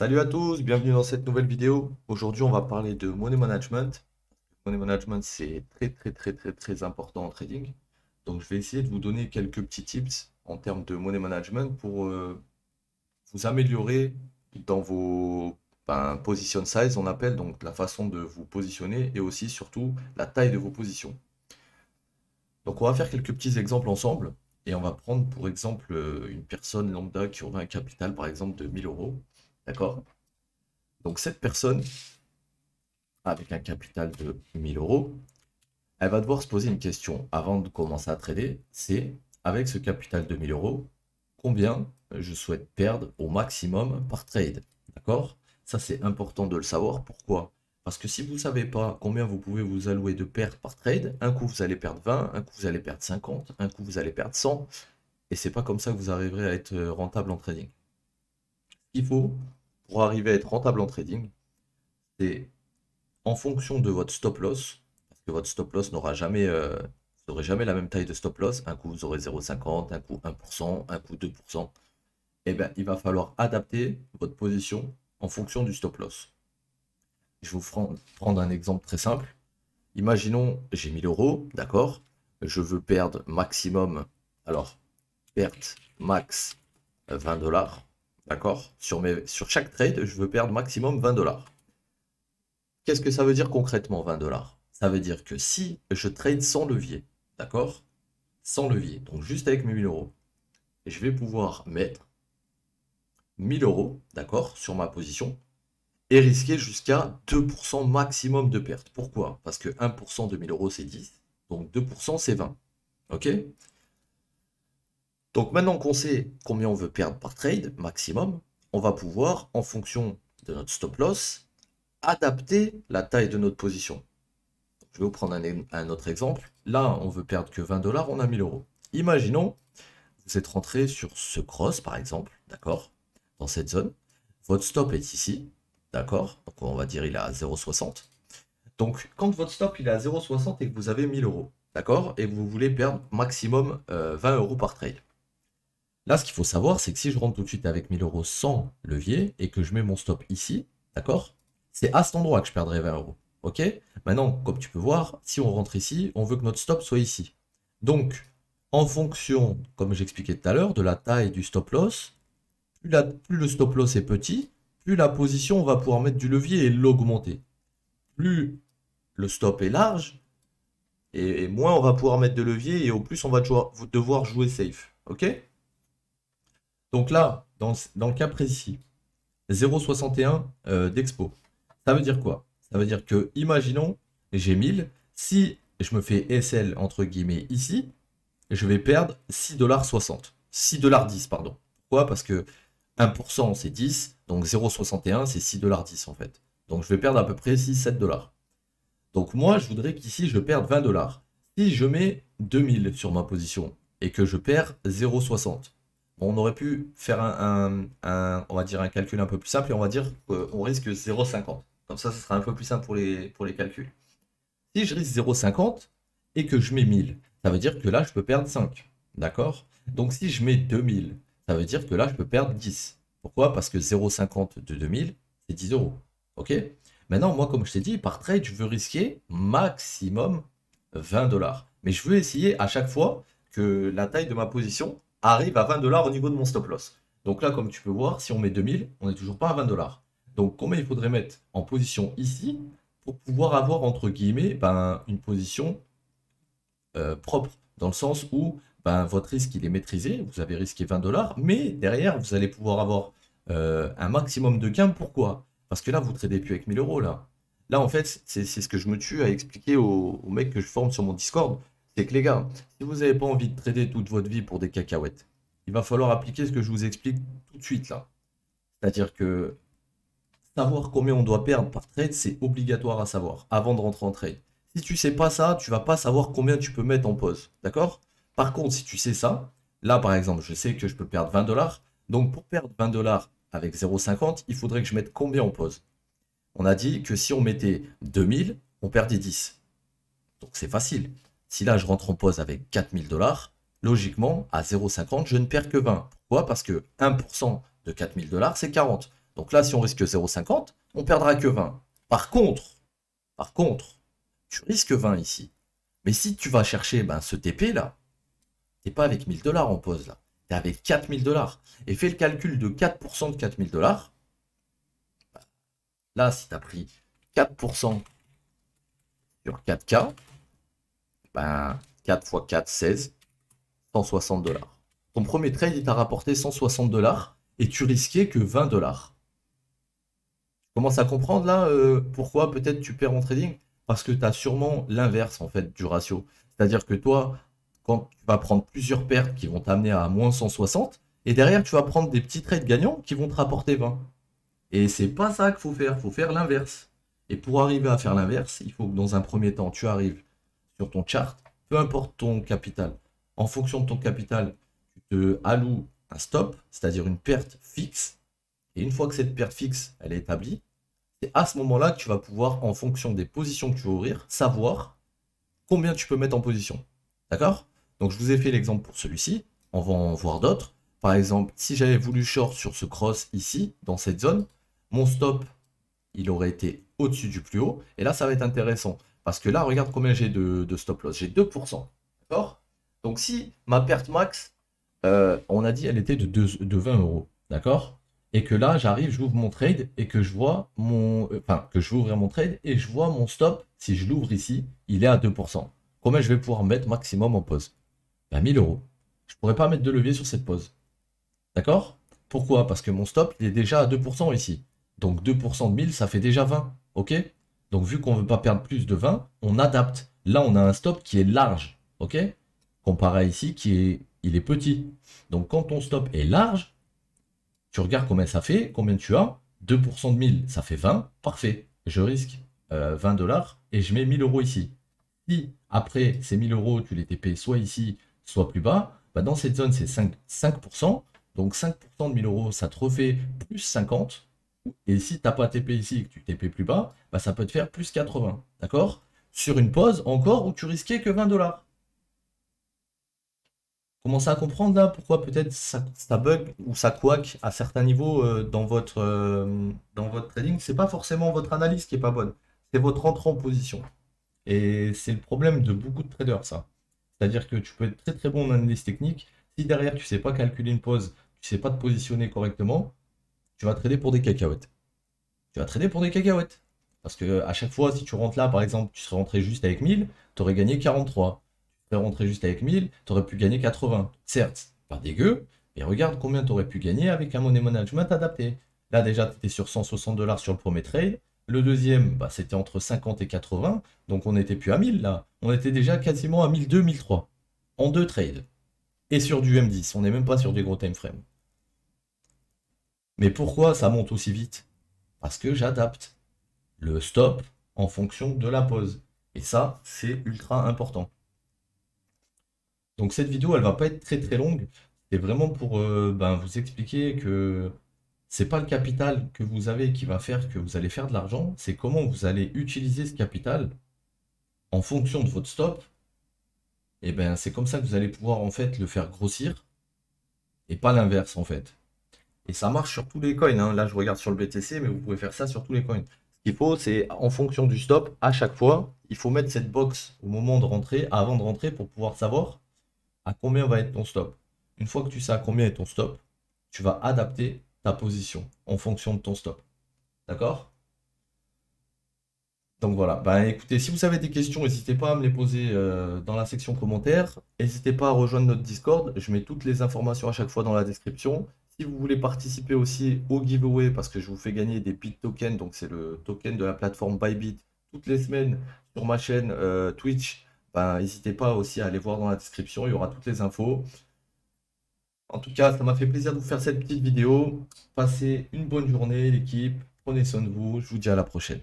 Salut à tous, bienvenue dans cette nouvelle vidéo. Aujourd'hui, on va parler de money management. Money management, c'est très important en trading. Donc, je vais essayer de vous donner quelques petits tips en termes de money management pour vous améliorer dans vos position size, on appelle donc la façon de vous positionner et aussi surtout la taille de vos positions. Donc, on va faire quelques petits exemples ensemble et on va prendre pour exemple une personne lambda qui aurait un capital par exemple de 1000 euros. D'accord? Donc, cette personne avec un capital de 1000 euros, elle va devoir se poser une question avant de commencer à trader, c'est avec ce capital de 1000 euros, combien je souhaite perdre au maximum par trade. D'accord? Ça, c'est important de le savoir. Pourquoi? Parce que si vous ne savez pas combien vous pouvez vous allouer de pertes par trade, un coup vous allez perdre 20, un coup vous allez perdre 50, un coup vous allez perdre 100, et c'est pas comme ça que vous arriverez à être rentable en trading. Ce qu'il faut pour arriver à être rentable en trading, c'est en fonction de votre stop loss, parce que votre stop loss n'aura jamais, vous n'aurez jamais la même taille de stop loss, un coup vous aurez 0,50, un coup 1%, un coup 2%, et bien il va falloir adapter votre position en fonction du stop loss. Je vais vous prendre un exemple très simple. Imaginons j'ai 1000 euros, d'accord, je veux perdre maximum, alors perte max 20 dollars, d'accord, sur chaque trade, je veux perdre maximum 20 dollars. Qu'est-ce que ça veut dire concrètement 20 dollars? Ça veut dire que si je trade sans levier, d'accord? Sans levier, donc juste avec mes 1000 euros, je vais pouvoir mettre 1000 euros, d'accord, sur ma position et risquer jusqu'à 2% maximum de perte. Pourquoi? Parce que 1% de 1000 euros c'est 10, donc 2% c'est 20. Ok? Donc maintenant qu'on sait combien on veut perdre par trade maximum, on va pouvoir, en fonction de notre stop loss, adapter la taille de notre position. Je vais vous prendre un autre exemple. Là, on veut perdre que 20 dollars, on a 1000 euros. Imaginons, vous êtes rentré sur ce cross, par exemple, d'accord, dans cette zone. Votre stop est ici, d'accord, donc on va dire il est à 0,60. Donc, quand votre stop il est à 0,60 et que vous avez 1000 euros, d'accord, et que vous voulez perdre maximum 20 euros par trade. Là, ce qu'il faut savoir, c'est que si je rentre tout de suite avec 1000 euros sans levier et que je mets mon stop ici, d'accord, c'est à cet endroit que je perdrai 20 euros. Ok? Maintenant, comme tu peux voir, si on rentre ici, on veut que notre stop soit ici. Donc, en fonction, comme j'expliquais tout à l'heure, de la taille du stop loss, plus le stop loss est petit, plus la position, on va pouvoir mettre du levier et l'augmenter. Plus le stop est large, et moins on va pouvoir mettre de levier, et au plus on va devoir jouer safe. Ok? Donc là, dans le cas précis, 0,61 d'expo. Ça veut dire quoi? Ça veut dire que, imaginons, j'ai 1000. Si je me fais SL entre guillemets ici, je vais perdre 6,60 $. 6,10 $, pardon. Pourquoi? Parce que 1% c'est 10, donc 0,61 c'est 6,10 $ en fait. Donc je vais perdre à peu près 6-7 dollars. Donc moi, je voudrais qu'ici je perde 20 dollars. Si je mets 2000 sur ma position et que je perds 0,60, on aurait pu faire on va dire un calcul un peu plus simple et on va dire qu'on risque 0,50. Comme ça sera un peu plus simple pour les calculs. Si je risque 0,50 et que je mets 1000, ça veut dire que là, je peux perdre 5. D'accord? Donc si je mets 2000, ça veut dire que là, je peux perdre 10. Pourquoi? Parce que 0,50 de 2000, c'est 10 euros. Ok? Maintenant, moi, comme je t'ai dit, par trade, je veux risquer maximum 20 dollars. Mais je veux essayer à chaque fois que la taille de ma position arrive à 20 dollars au niveau de mon stop loss. Donc là, comme tu peux voir, si on met 2000, on n'est toujours pas à 20 dollars. Donc combien il faudrait mettre en position ici pour pouvoir avoir, entre guillemets, une position propre, dans le sens où votre risque il est maîtrisé, vous avez risqué 20 dollars, mais derrière vous allez pouvoir avoir un maximum de gains. Pourquoi? Parce que là vous ne tradez plus avec 1000 euros là. Là en fait, c'est ce que je me tue à expliquer aux mecs que je forme sur mon Discord, c'est que les gars, si vous n'avez pas envie de trader toute votre vie pour des cacahuètes, il va falloir appliquer ce que je vous explique tout de suite là. C'est-à-dire que savoir combien on doit perdre par trade, c'est obligatoire à savoir avant de rentrer en trade. Si tu sais pas ça, tu vas pas savoir combien tu peux mettre en pause. D'accord? Par contre, si tu sais ça, là par exemple, je sais que je peux perdre 20 dollars. Donc pour perdre 20 dollars avec 0,50, il faudrait que je mette combien en pause? On a dit que si on mettait 2000, on perdait 10. Donc c'est facile. Si là je rentre en pause avec 4000 dollars, logiquement à 0,50, je ne perds que 20. Pourquoi? Parce que 1% de 4000 dollars, c'est 40. Donc là, si on risque 0,50, on perdra que 20. Par contre, tu risques 20 ici. Mais si tu vas chercher ce TP là, t'es pas avec 1000 $ en pause là. Tu es avec 4000 $. Et fais le calcul de 4% de 4000 $. Là, si tu as pris 4% sur 4K, 4 fois 4, 16, 160 $. Ton premier trade, il t'a rapporté 160 $ et tu risquais que 20 $. Tu commences à comprendre là pourquoi peut-être tu perds en trading? Parce que tu as sûrement l'inverse en fait du ratio. C'est-à-dire que toi, quand tu vas prendre plusieurs pertes qui vont t'amener à moins 160, et derrière tu vas prendre des petits trades gagnants qui vont te rapporter 20. Et c'est pas ça qu'il faut faire l'inverse. Et pour arriver à faire l'inverse, il faut que dans un premier temps, tu arrives sur ton chart, peu importe ton capital. En fonction de ton capital, tu te alloues un stop, c'est-à-dire une perte fixe. Et une fois que cette perte fixe, elle est établie, c'est à ce moment-là que tu vas pouvoir, en fonction des positions que tu vas ouvrir, savoir combien tu peux mettre en position. D'accord? Donc je vous ai fait l'exemple pour celui-ci. On va en voir d'autres. Par exemple, si j'avais voulu short sur ce cross ici, dans cette zone, mon stop, il aurait été au-dessus du plus haut. Et là, ça va être intéressant. Parce que là, regarde combien j'ai de stop loss. J'ai 2%. D'accord? Donc si ma perte max, on a dit, elle était de 20 €. D'accord? Et que là, j'arrive, j'ouvre mon trade et que je vois que je vais ouvrir mon trade et je vois mon stop, si je l'ouvre ici, il est à 2%. Combien je vais pouvoir mettre maximum en pause? 1000 €. Je ne pourrais pas mettre de levier sur cette pause. D'accord? Pourquoi? Parce que mon stop, il est déjà à 2% ici. Donc 2% de 1000, ça fait déjà 20. Ok? Donc vu qu'on ne veut pas perdre plus de 20, on adapte. Là, on a un stop qui est large. Ok? Comparé à ici, il est petit. Donc quand ton stop est large, tu regardes combien ça fait, combien tu as. 2% de 1000, ça fait 20. Parfait. Je risque 20 $ et je mets 1000 € ici. Si après ces 1000 € tu les TP soit ici, soit plus bas, dans cette zone c'est 5%. Donc 5% de 1000 €, ça te refait plus 50. Et si tu n'as pas TP ici et que tu TP plus bas, ça peut te faire plus 80. D'accord? Sur une pause encore où tu risquais que 20 $. Commencez à comprendre là pourquoi peut-être ça bug ou ça couac à certains niveaux dans votre trading. C'est pas forcément votre analyse qui est pas bonne, c'est votre entrée en position. Et c'est le problème de beaucoup de traders, ça. C'est-à-dire que tu peux être très très bon en analyse technique. Si derrière tu sais pas calculer une pause, tu sais pas te positionner correctement, tu vas trader pour des cacahuètes. Tu vas trader pour des cacahuètes. Parce que à chaque fois, si tu rentres là, par exemple, tu serais rentré juste avec 1000, tu aurais gagné 43. Tu serais rentré juste avec 1000, tu aurais pu gagner 80. Certes, pas dégueu, mais regarde combien tu aurais pu gagner avec un money management adapté. Là, déjà, tu étais sur 160 $ sur le premier trade. Le deuxième, c'était entre 50 et 80. Donc, on n'était plus à 1000 là. On était déjà quasiment à 1002, 1003. En deux trades. Et sur du M10. On n'est même pas sur des gros time frames. Mais pourquoi ça monte aussi vite? Parce que j'adapte le stop en fonction de la pause. Et ça, c'est ultra important. Donc cette vidéo, elle va pas être très très longue. C'est vraiment pour vous expliquer que c'est pas le capital que vous avez qui va faire que vous allez faire de l'argent, c'est comment vous allez utiliser ce capital en fonction de votre stop. Et c'est comme ça que vous allez pouvoir en fait le faire grossir et pas l'inverse en fait. Et ça marche sur tous les coins, hein. Là, je regarde sur le BTC, mais vous pouvez faire ça sur tous les coins. Ce qu'il faut, c'est en fonction du stop, à chaque fois, il faut mettre cette box au moment de rentrer, avant de rentrer, pour pouvoir savoir à combien va être ton stop. Une fois que tu sais à combien est ton stop, tu vas adapter ta position en fonction de ton stop. D'accord? Donc voilà. Écoutez, si vous avez des questions, n'hésitez pas à me les poser dans la section commentaires. N'hésitez pas à rejoindre notre Discord. Je mets toutes les informations à chaque fois dans la description. Si vous voulez participer aussi au giveaway, parce que je vous fais gagner des Bit tokens, donc c'est le token de la plateforme Bybit, toutes les semaines sur ma chaîne Twitch, n'hésitez pas aussi à aller voir dans la description, il y aura toutes les infos. En tout cas, ça m'a fait plaisir de vous faire cette petite vidéo. Passez une bonne journée, l'équipe. Prenez soin de vous. Je vous dis à la prochaine.